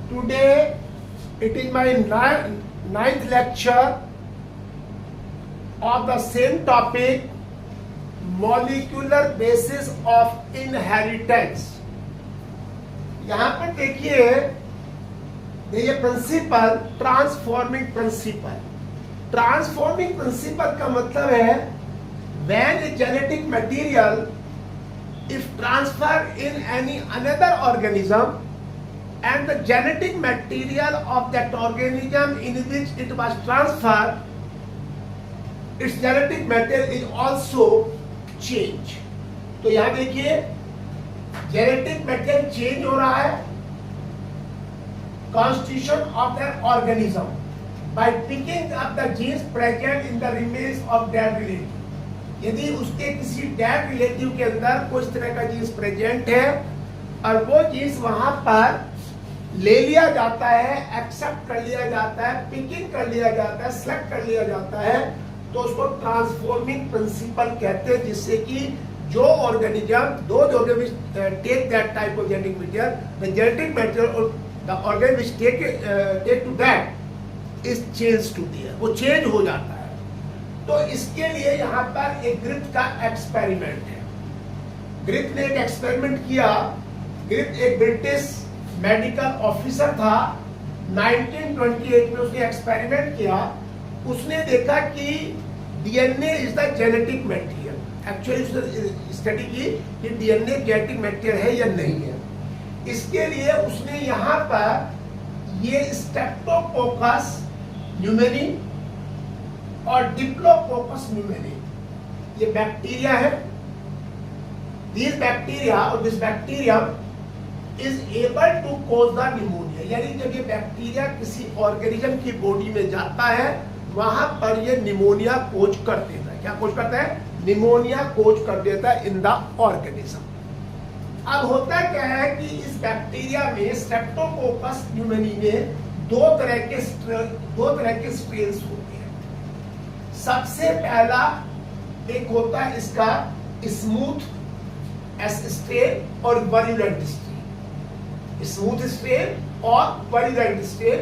Today it is my ninth lecture of the same topic, molecular basis of inheritance. यहाँ पर देखिए ये principle transforming principle. Transforming principle का मतलब है when a genetic material if transferred in any another organism and the genetic material of that organism in which it was transferred, its genetic material is also change. तो यहाँ देखिए genetic material change हो रहा है constitution of the organism by picking up the genes present in the remains of dead relative. यदि उसके किसी dead relative के अंदर कुछ तरह का जीन्स प्रेजेंट है और वो जीन्स वहां पर ले लिया जाता है, एक्सेप्ट कर लिया जाता है, पिकिंग कर लिया जाता है, सेलेक्ट कर लिया जाता है, तो उसको ट्रांसफॉर्मिंग प्रिंसिपल कहते हैं. जिससे कि जो organism take that type of genetic material, the genetic material और the organism take to that is change to there, वो चेंज हो जाता है. तो इसके लिए यहाँ पर एक ग्रिफ्थ का एक्सपेरिमेंट है. ग्रिफ्थ ने एक एक्सपेरिमेंट किया. ग्रिफ्थ एक ब्रिटिश मेडिकल ऑफिसर था. 1928 में उसने एक्सपेरिमेंट किया. उसने देखा कि DNA is the genetic material. Actually उसने स्टडी की कि डीएनए जेनेटिक मटेरियल है या नहीं है. इसके लिए उसने यहाँ पर ये स्ट्रेप्टोकोकस न्यूमोनी और डिप्लोकोकस न्यूमोनी ये बैक्टीरिया है. दिस बैक्टीरिया और this bacteria is able to cause the pneumonia. यानी जब ये बैक्टीरिया किसी ऑर्गेनिज्म की बॉडी में जाता है वहां पर ये निमोनिया कोज कर देता है. क्या कोज करता है? निमोनिया कोज कर देता है इन द ऑर्गेनिज्म. अब होता क्या है कि इस बैक्टीरिया में स्ट्रेप्टोकोकस न्यूमोनी में दो तरह के स्ट्रेन्स होते हैं. सबसे पहला एक होता है इसका स्मूथ स्ट्रेन और वरुलेंट स्ट्रेन. स्मूथ स्ट्रेन और वरुलेंट स्ट्रेन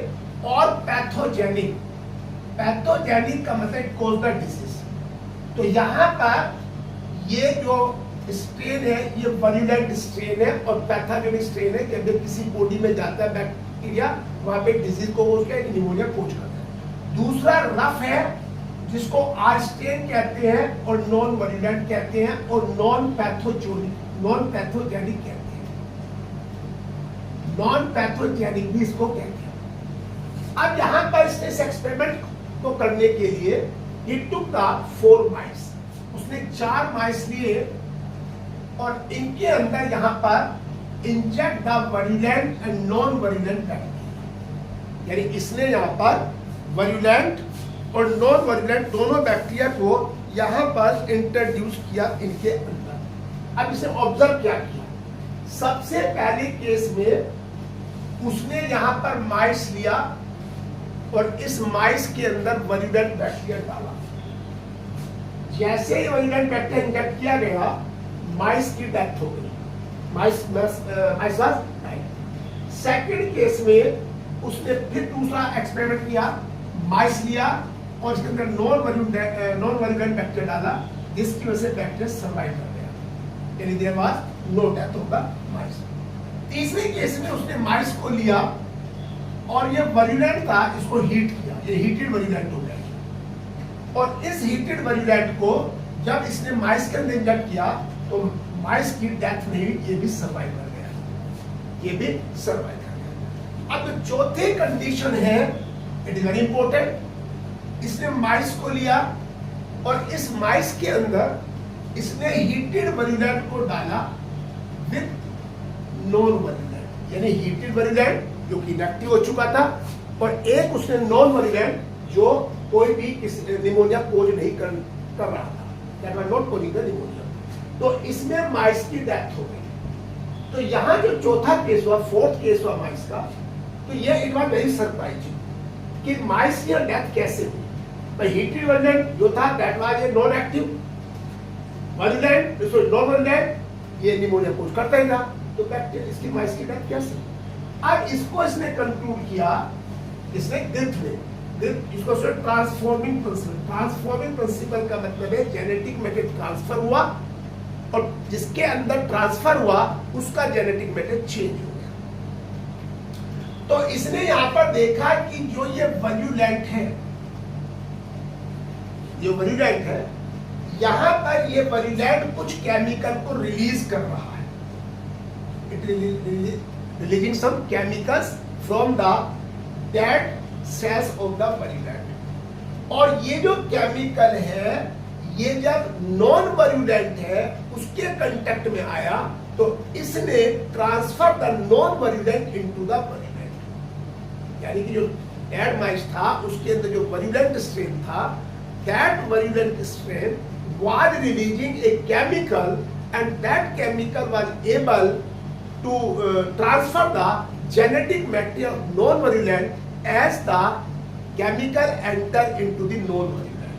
और पैथोजेनिक. पैथोजेनिक का मतलब कोज द डिजीज. तो यहाँ पर ये जो स्ट्रेन है ये वरुलेंट स्ट्रेन है और पैथोजेनिक स्ट्रेन है. जब किसी बॉडी में जाता है बैक्टीरिया वहां पे डिजीज को निमोनिया कोज करता है. दूसरा रफ है जिसको आर स्ट्रेन कहते हैं और नॉन वरुलेंट कहते हैं और नॉन पैथोजेनिक कहते हैं. नॉन पैथोजेनिक भी इसको कहते हैं. अब यहाँ पर इसने इस एक्सपेरिमेंट को करने के लिए he took the 4 mice. उसने 4 माइस लिए और इनके अंदर यहाँ पर inject the virulent and non virulent bacteria. यानी इसने यहाँ पर वरुलेंट और नॉन वरुलेंट दोनों बैक्टीरिया को यहाँ पर इंट्रोड्यूस किया इनके अंदर. अब इसे ऑब्जर्व क्या किया? सबसे पहले केस में उसने यहाँ पर माइस लिया और इस माइस के अंदर वरुलेंट बैक्टीरिया डाला. जैसे ही वरुलेंट बैक्टीरिया इंजेक्ट किया गया माइस की डेथ हो गई. माइस वाज डाइड. सेकंड केस में उसने फिर दूसरा एक्सपेरिमेंट किया. माइस लिया और इसके अंदर नॉन वरुलेंट बैक्टीरिया डाला. जिसकी वजह से बैक्टीरिया सर्वाइव कर गया. यानी there was no death of the mice. तीसरे केस में उसने माइस को लिया और ये वरुलेंट था, इसको हीट किया. ये हीटेड वरुलेंट हो गया. और इस हीटेड वरुलेंट को जब इसने माइस के अंदर इंजेक्ट किया तो माइस की डेथ नहीं, ये भी सर्वाइव कर गया. ये भी सर्वाइव कर गया. अब चौथी कंडीशन है, इट इज वेरी इंपॉर्टेंट. इसने माइस को लिया और इस माइस के अंदर इसने हीटेड वरुलेंट को डाला विद नॉन वरुलेंट. यानी हीटेड वरुलेंट जो कि इनएक्टिव हो चुका था और एक उसने नॉन वरुलेंट जो कोई भी निमोनिया कोज नहीं कर रहा था. That was not causing the pneumonia. तो इसमें माइस की डेथ हो गई. तो यहाँ जो चौथा केस हुआ, फोर्थ केस हुआ माइस का, तो ये इट वाज वेरी सरप्राइजिंग कि माइस की डेथ कैसे हुई. हीटेड वरुलेंट जो था that was a non active. Virulent non virulent ये निमोनिया कोज करता ही था. तो बैक्टीरिया इसकी माइस की डेथ कैसे? अब इसको इसने कंक्लूड किया, इसने ग्रिफ्थ ने, इसको ट्रांसफॉर्मिंग प्रिंसिपल। ट्रांसफॉर्मिंग प्रिंसिपल का मतलब है जेनेटिक मैटेरियल ट्रांसफर हुआ और जिसके अंदर ट्रांसफर हुआ उसका जेनेटिक मैटेरियल चेंज हो गया। तो इसने यहां पर देखा कि जो ये वल्यूलेंट है, जो वल्यूलेंट है, यहां पर ये वल्यूलेंट कुछ केमिकल को रिलीज कर रहा है। It releasing some chemicals from the dead cells of the virulent. और ये जो केमिकल है, ये जब नॉन वल्यूलेंट है उसके कांटेक्ट में आया तो इसने transfer the non virulent into the virulent. यानी कि जो डेड माइस था उसके अंदर जो वल्यूलेंट स्ट्रेन था, that virulent strain was releasing a chemical and that chemical was able to transfer the genetic material of non-virulent as the chemical enter into the non-virulent.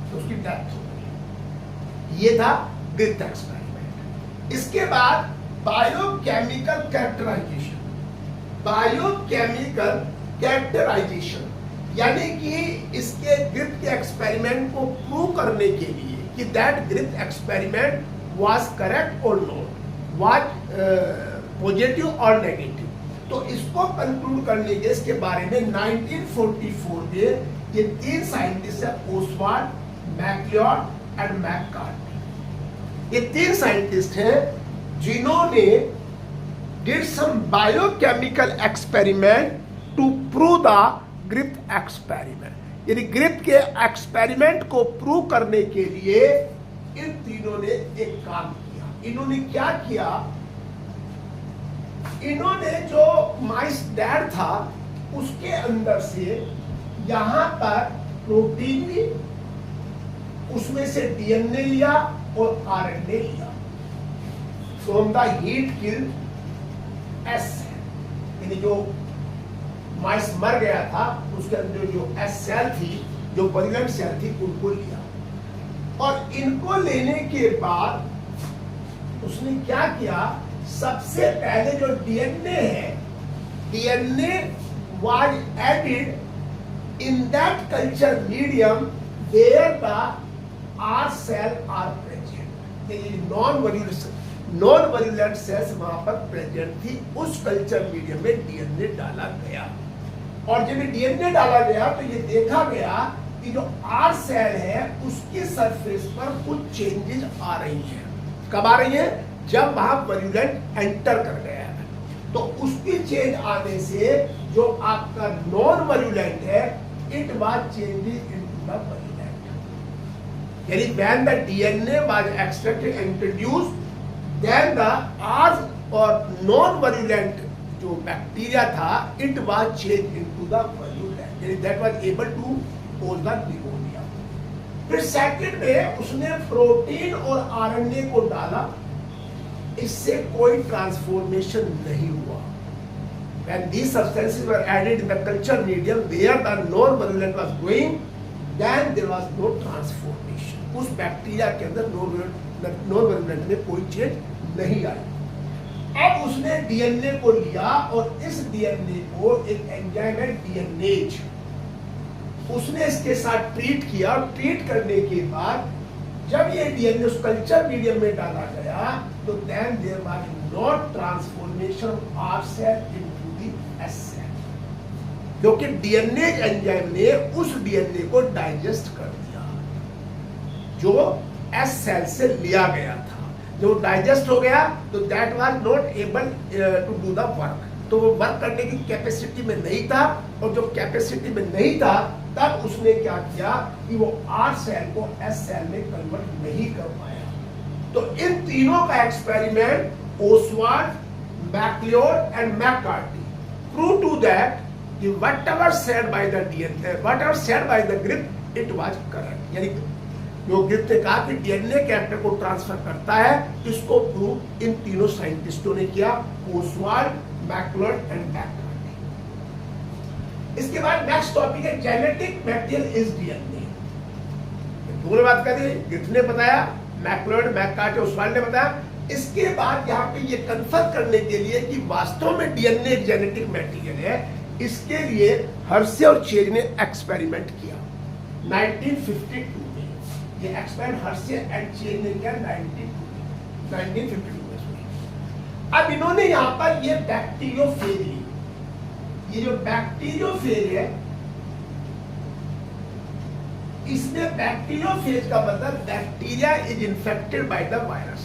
तो उसकी डेथ हो गई। ये था ग्रिफ्थ एक्सपेरिमेंट। इसके बाद biochemical characterisation. Biochemical characterisation यानी कि इसके ग्रिफ्थ के एक्सपेरिमेंट को प्रूव करने के लिए कि that Griffith experiment was correct और नॉट, वाज पॉजिटिव और नेगेटिव। तो इसको कंक्लूड करने के इसके बारे में 1944 में ये तीन साइंटिस्ट है, ओसवाल्ड, मैक्लियोड एंड मैककार्टी। ये तीन साइंटिस्ट हैं जिन्होंने did some biochemical experiment to prove the Griffith experiment. यानी ग्रिफ्थ के एक्सपेरिमेंट को प्रूव करने के लिए इन तीनों ने एक काम किया। इन्होंने क्या किया, इन्होंने जो माइस डैड था उसके अंदर से यहां पर प्रोटीन ली, उसमें से डीएनए लिया और आरएनए लिया from the heat killed S. यानी जो माइस मर गया था उसके अंदर जो एस सेल थी, जो वल्यूलेंट सेल थी, उनको लिया। और इनको लेने के बाद उसने क्या किया, सबसे पहले जो डीएनए है, DNA was added in that culture medium where the R cell are present. Non virulent cells वहां पर प्रेजेंट थी, उस कल्चर मीडियम में डीएनए डाला गया। और जब डीएनए डाला गया तो ये देखा गया कि जो आर सेल है उसकी सरफेस पर कुछ चेंजेस आ रही हैं। कब आ रही हैं? जब वहां वल्यूलेंट एंटर कर गया है। तो उसकी चेंज आने से जो आपका नॉन वल्यूलेंट है, it was changing into the virulent. यानी when the DNA was extracted and introduced, then the R और नॉन वल्यूलेंट जो बैक्टीरिया था, it was change into the virulent, यानी that was able to cause the pneumonia. फिर second में उसने protein और RNA को डाला, इससे कोई ट्रांसफॉर्मेशन नहीं हुआ। When these substances were added in the culture medium where the non-virulent was growing, then there was no transformation. उस बैक्टीरिया के अंदर non-virulent में कोई चेंज नहीं आई। अब उसने डीएनए को लिया और इस डीएनए को एक एंजाइम है डीएनएज, उसने इसके साथ ट्रीट किया। और ट्रीट करने के बाद जब ये डीएनए उस कल्चर मीडियम में डाला गया तो then there was not transformation R cell into the S cell, क्योंकि डीएनए एंजाइम ने उस डीएनए को डाइजेस्ट कर दिया जो एस सेल से लिया गया था। जो डाइजेस्ट हो गया तो that was not able to do the work, तो वो वर्क करने की कैपेसिटी में नहीं था। और जो कैपेसिटी में नहीं था तब उसने क्या किया कि वो आर सेल को एस सेल में कन्वर्ट नहीं कर पाया। तो इन तीनों का experiment Oswald, MacLeod and McCarty prove to that कि whatever said by the DNA, whatever said by the Griffith, it was correct. यानी जो ग्रिफ्थ ने कहा कि डीएनए कैरेक्टर को ट्रांसफर करता है, इसको प्रूव इन तीनों साइंटिस्टों ने किया, ओसवाल्ड, मैक्लियोड एंड मैककार्टी। इसके बाद नेक्स्ट टॉपिक है जेनेटिक मटेरियल इज डीएनए। दोनों बात कर दी, ग्रिफ्थ ने बताया, मैक्लियोड, मैककार्टी, ओसवाल्ड ने बताया। इसके बाद यहाँ पे ये कन्फर्म करने के लिए कि वास्तव में डीएनए एक जेनेटिक मटेरियल है, इसके लिए हर्शे और चेज ने एक्सपेरिमेंट किया 1952 में। ये एक्सपेरिमेंट हर्शे एंड चेज ने किया 1952 में। अब इन्होंने यहाँ पर ये बैक्टीरियोफेज ली। ये जो बैक्टीरियोफेज है, इसमें बैक्टीरियोफेज का मतलब bacteria is infected by the virus.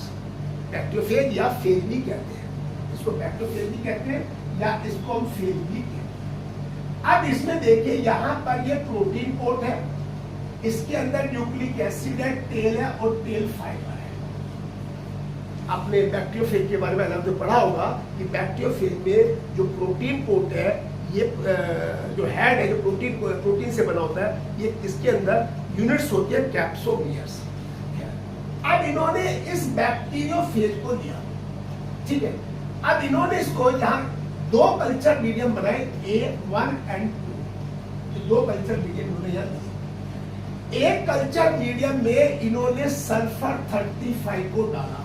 Bacteriophage या फेज भी कहते हैं, इसको बैक्टीरियोफेज भी कहते हैं या इसको हम फेज भी कहते हैं। अब इसमें देखिए यहाँ पर ये प्रोटीन कोट है, इसके अंदर न्यूक्लिक एसिड है, टेल है और टेल फाइबर है। आपने बैक्टीरियोफेज के बारे में अलग से पढ़ा होगा कि बैक्टीरियोफेज में जो प्रोटीन कोट है, ये जो हेड है, जो प्रोटीन से बना होता है, ये इसके अंदर यूनिट्स होती है कैप्सोमियर्स। अब इन्होंने इस बैक्टीरियोफेज को लिया, ठीक है। अब इन्होंने इसको यहाँ दो कल्चर मीडियम बनाए, A1 and 2। दो कल्चर मीडियम इन्होंने यहाँ दिए। एक कल्चर मीडियम में इन्होंने सल्फर 35 को डाला।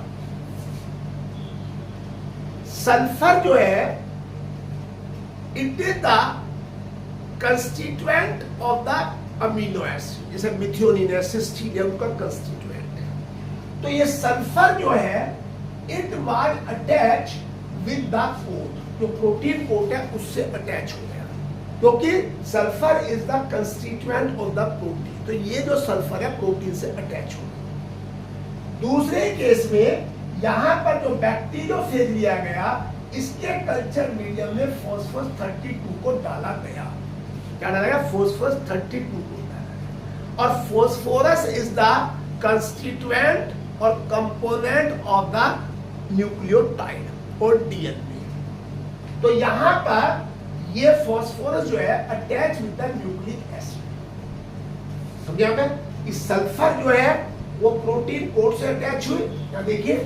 सल्फर जो है, it is the constituent of the amino acid, जैसे मिथियोनिन है, सिस्टीन है, उनका कंस्टिट्यूएंट है। तो ये सल्फर जो है, it was attach with the coat, जो प्रोटीन कोट है उससे अटैच हो गया, क्योंकि sulphur is the constituent of the protein. तो ये जो सल्फर है प्रोटीन से अटैच हो गया। दूसरे केस में यहां पर जो बैक्टीरियोफेज लिया गया, इसके कल्चर मीडियम में फॉस्फोरस 32 को डाला गया। क्या डाला गया? फॉस्फोरस 32 को डाला गया। और फॉस्फोरस इज द कंस्टिट्यूएंट और कंपोनेंट ऑफ द न्यूक्लियोटाइड और डीएनए। तो यहां पर ये फॉस्फोरस जो है attach with the nucleic acid. समझे आप? इस सल्फर जो है वो प्रोटीन कोट से अटैच हुई, यहाँ देखिए,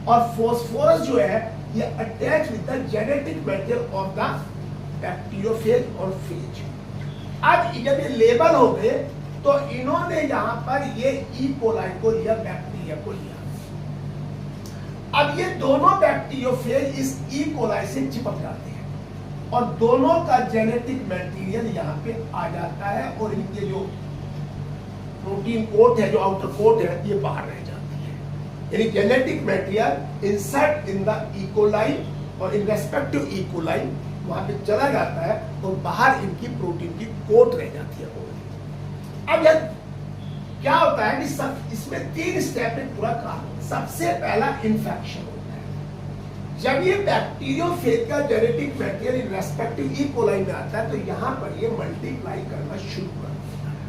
और फॉस्फोरस जो है ये attach with the genetic material of the bacteriophage और फेज। अब जब ये लेबल हो गए तो इन्होंने यहां पर ये ई कोलाई को लिया, बैक्टीरिया को लिया। अब ये दोनों बैक्टीरियोफेज इस ई कोलाई से चिपक जाते हैं और दोनों का जेनेटिक मटेरियल यहाँ पे आ जाता है और इनके जो प्रोटीन कोट है, जो आउटर कोट है, ये बाहर रह जाती है। यानी genetic material insert in the E coli और इन रेस्पेक्टिव ई कोलाई वहां पे चला जाता है और बाहर इनकी प्रोटीन की कोट रह जाती है। अब यह क्या होता है कि सब इसमें 3 स्टेप में पूरा काम। सबसे पहला इन्फेक्शन होता है। जब ये बैक्टीरियोफेज का genetic material in respective E coli में आता है तो यहाँ पर ये मल्टीप्लाई करना शुरू कर देता है।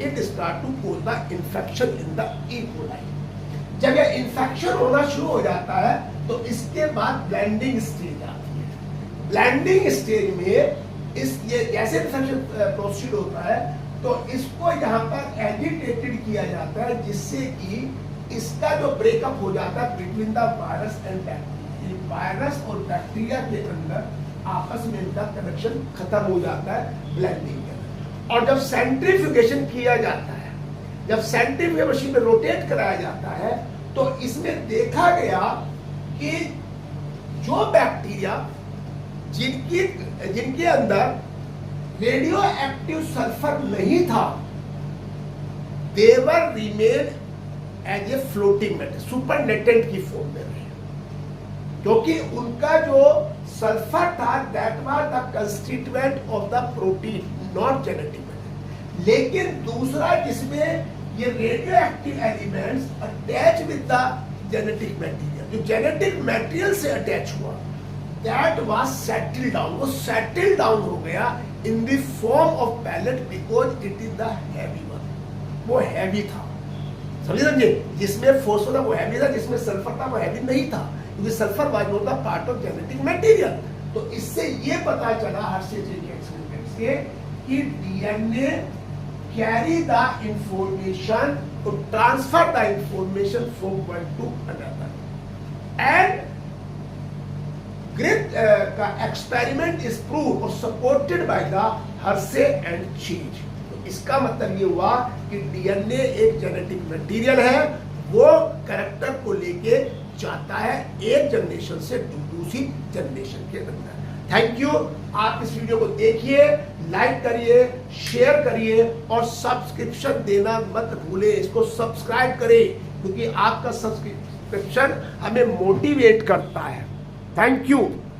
It start to cause the infection in the E coli. जब ये इन्फेक्शन होना शुरू हो जाता है तो इसके बाद ब्लेंडिंग स्टेज आती है। ब्लेंडिंग स्टेज में ये कैसे इन्फेक्शन प्रोसीड होता है, तो इसको यहाँ पर एजिटेटेड किया जाता है, जिससे कि इसका जो ब्रेकअप हो जाता है between the virus and bacteria. Virus और बैक्टीरिया के अंदर आपस में इनका कनेक्शन खत्म हो जाता है ब्लेंडिंग के अंदर। और जब सेंट्रीफ्यूगेशन किया जाता है, जब सेंट्रीफ्यूगेशन मशीन में रोटेट कराया जाता है, तो इसमें देखा गया कि जो बैक्टीरिया जिनके अंदर रेडियो एक्टिव सल्फर नहीं था, they were remain as a floating metal, supernatant की फॉर्म में रहे, क्योंकि उनका जो सल्फर था that was the constituent of the protein, not genetic material. लेकिन दूसरा जिसमें ये radio active elements attach with the genetic material, जो जेनेटिक मटेरियल से अटैच हुआ, दैट वाज सेटल डाउन, वो सेटल डाउन हो गया in the form of pellet because it is the heavy one. वो हैवी था, समझे? जिसमें फॉस्फोरस था वो हैवी था, जिसमें सल्फर था वो हैवी नहीं था, क्योंकि sulphur was not the part of genetic material. तो इससे ये पता चला हर्शे के एक्सपेरिमेंट से कि DNA carry the information to transfer the information from one to another. And Crick का एक्सपेरिमेंट इज प्रूव और supported by the Hershey and chase. तो इसका मतलब ये हुआ कि डीएनए एक जेनेटिक मटेरियल है, वो कैरेक्टर को लेके जाता है एक जनरेशन से दूसरी जनरेशन के अंदर। Thank you. आप इस वीडियो को देखिए, लाइक करिए, शेयर करिए और सब्सक्रिप्शन देना मत भूले। इसको सब्सक्राइब करें क्योंकि आपका सब्सक्रिप्शन हमें मोटिवेट करता है। Thank you.